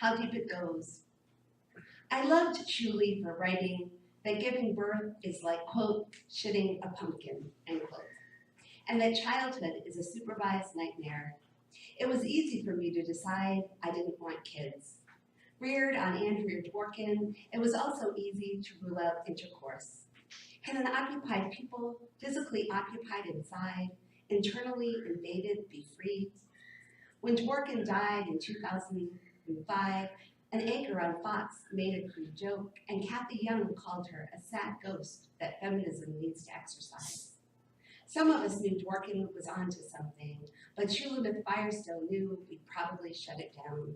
how deep it goes. I loved Julie for writing that giving birth is like, quote, shitting a pumpkin, end quote, and that childhood is a supervised nightmare. It was easy for me to decide I didn't want kids. Reared on Andrea Dworkin, it was also easy to rule out intercourse. Can an occupied people, physically occupied inside, internally invaded, be free? When Dworkin died in 2005, an anchor on Fox made a crude joke, and Kathy Young called her a sad ghost that feminism needs to exercise. Some of us knew Dworkin was onto something, but Shulamith Firestone knew we'd probably shut it down.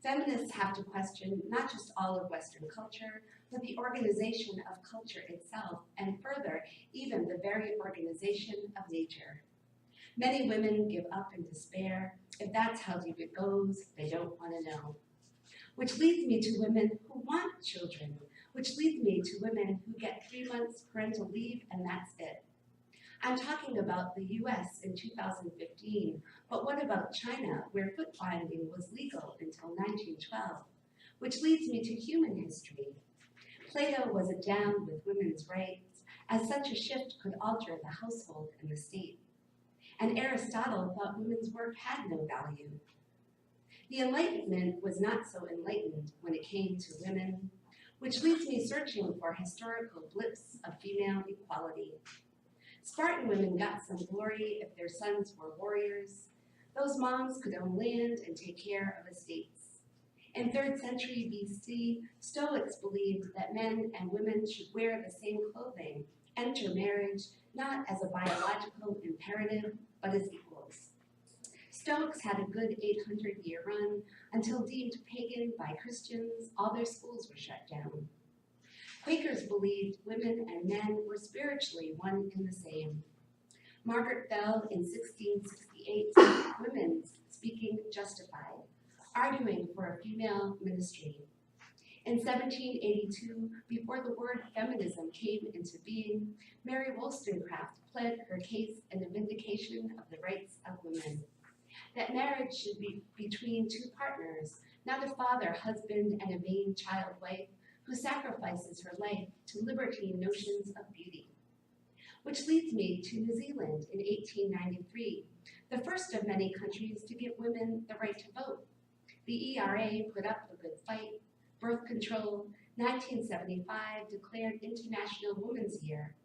Feminists have to question not just all of Western culture, but the organization of culture itself, and further, even the very organization of nature. Many women give up in despair. If that's how deep it goes, they don't want to know. Which leads me to women who want children, which leads me to women who get 3 months parental leave and that's it. I'm talking about the US in 2015, but what about China, where foot binding was legal until 1912? Which leads me to human history. Plato was down with women's rights, as such a shift could alter the household and the state. And Aristotle thought women's work had no value. The Enlightenment was not so enlightened when it came to women, which leads me searching for historical blips of female equality. Spartan women got some glory if their sons were warriors. Those moms could own land and take care of estates. In 3rd century BC, Stoics believed that men and women should wear the same clothing, enter marriage not as a biological imperative, but as equals. Stoics had a good 800-year run until deemed pagan by Christians, all their schools were shut down. Quakers believed women and men were spiritually one and the same. Margaret Bell in 1668 said women's speaking justified, arguing for a female ministry. In 1782, before the word feminism came into being, Mary Wollstonecraft pled her case in the vindication of the rights of women. That marriage should be between two partners, not a father, husband, and a vain child wife who sacrifices her life to libertine notions of beauty. Which leads me to New Zealand in 1893, the first of many countries to give women the right to vote. The ERA put up a good fight. Birth control, 1975 declared International Women's Year,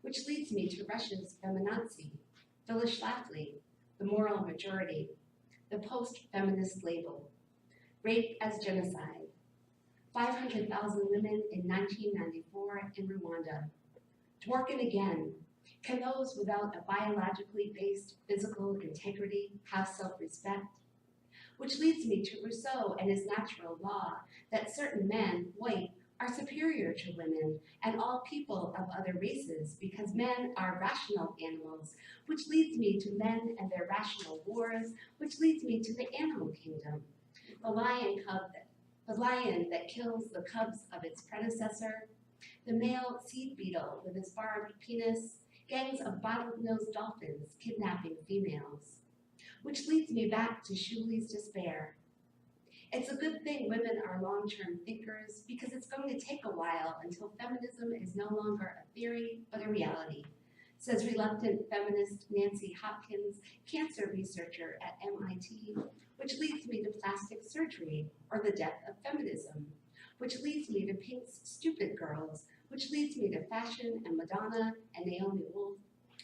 which leads me to Russia's feminazi, Phyllis Schlafly, the moral majority, the post-feminist label, rape as genocide, 500,000 women in 1994 in Rwanda. Dworkin again, can those without a biologically based physical integrity have self-respect? Which leads me to Rousseau and his natural law that certain men, white, are superior to women and all people of other races because men are rational animals, which leads me to men and their rational wars, which leads me to the animal kingdom. The lion that kills the cubs of its predecessor, the male seed beetle with his barbed penis, gangs of bottlenose dolphins kidnapping females. Which leads me back to Shuli's despair. It's a good thing women are long-term thinkers because it's going to take a while until feminism is no longer a theory, but a reality, says reluctant feminist Nancy Hopkins, cancer researcher at MIT, which leads me to plastic surgery or the death of feminism, which leads me to Pink's Stupid Girls, which leads me to fashion and Madonna and Naomi Wolf,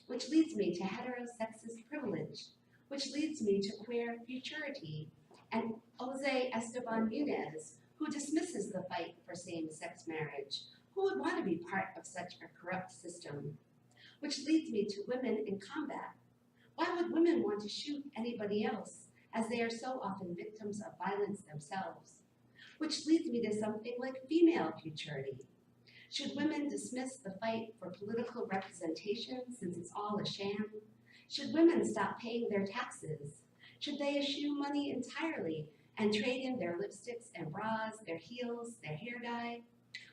which leads me to heterosexist privilege, which leads me to queer futurity and Jose Esteban Munez, who dismisses the fight for same-sex marriage. Who would want to be part of such a corrupt system? Which leads me to women in combat. Why would women want to shoot anybody else, as they are so often victims of violence themselves? Which leads me to something like female futurity. Should women dismiss the fight for political representation since it's all a sham? Should women stop paying their taxes? Should they eschew money entirely and trade in their lipsticks and bras, their heels, their hair dye?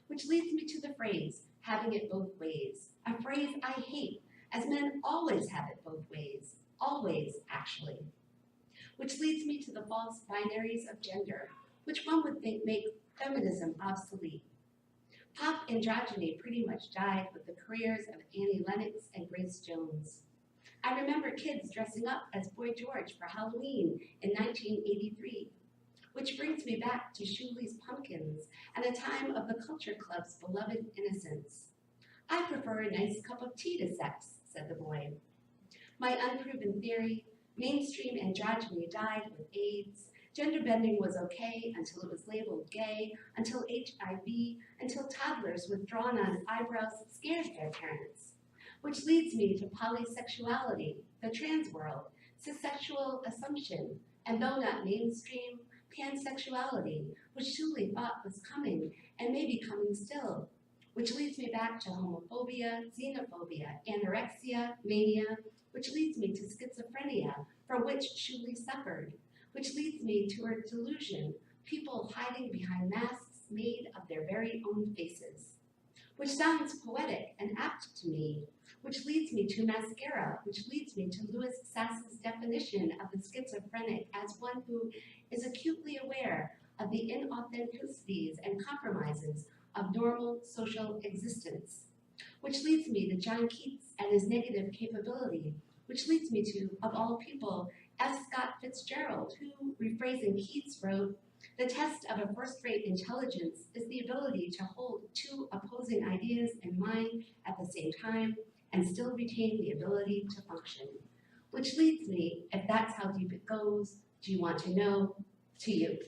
Which leads me to the phrase, having it both ways, a phrase I hate, as men always have it both ways, always actually. Which leads me to the false binaries of gender, which one would think make feminism obsolete. Pop androgyny pretty much died with the careers of Annie Lennox and Grace Jones. I remember kids dressing up as Boy George for Halloween in 1983, which brings me back to Shuli's Pumpkins and a time of the Culture Club's beloved innocence. I prefer a nice cup of tea to sex, said the boy. My unproven theory, mainstream androgyny died with AIDS, gender bending was okay until it was labeled gay, until HIV, until toddlers with drawn-on eyebrows scared their parents. Which leads me to polysexuality, the trans world, cissexual assumption, and though not mainstream, pansexuality, which Shuli thought was coming and may be coming still. Which leads me back to homophobia, xenophobia, anorexia, mania, which leads me to schizophrenia, from which Shuli suffered, which leads me to her delusion, people hiding behind masks made of their very own faces, which sounds poetic and apt to me, which leads me to mascara, which leads me to Louis Sass's definition of the schizophrenic as one who is acutely aware of the inauthenticities and compromises of normal social existence, which leads me to John Keats and his negative capability, which leads me to, of all people, F. Scott Fitzgerald, who, rephrasing Keats, wrote, "The test of a first-rate intelligence is the ability to hold two opposing ideas in mind at the same time and still retain the ability to function." Which leads me, if that's how deep it goes, do you want to know, to you.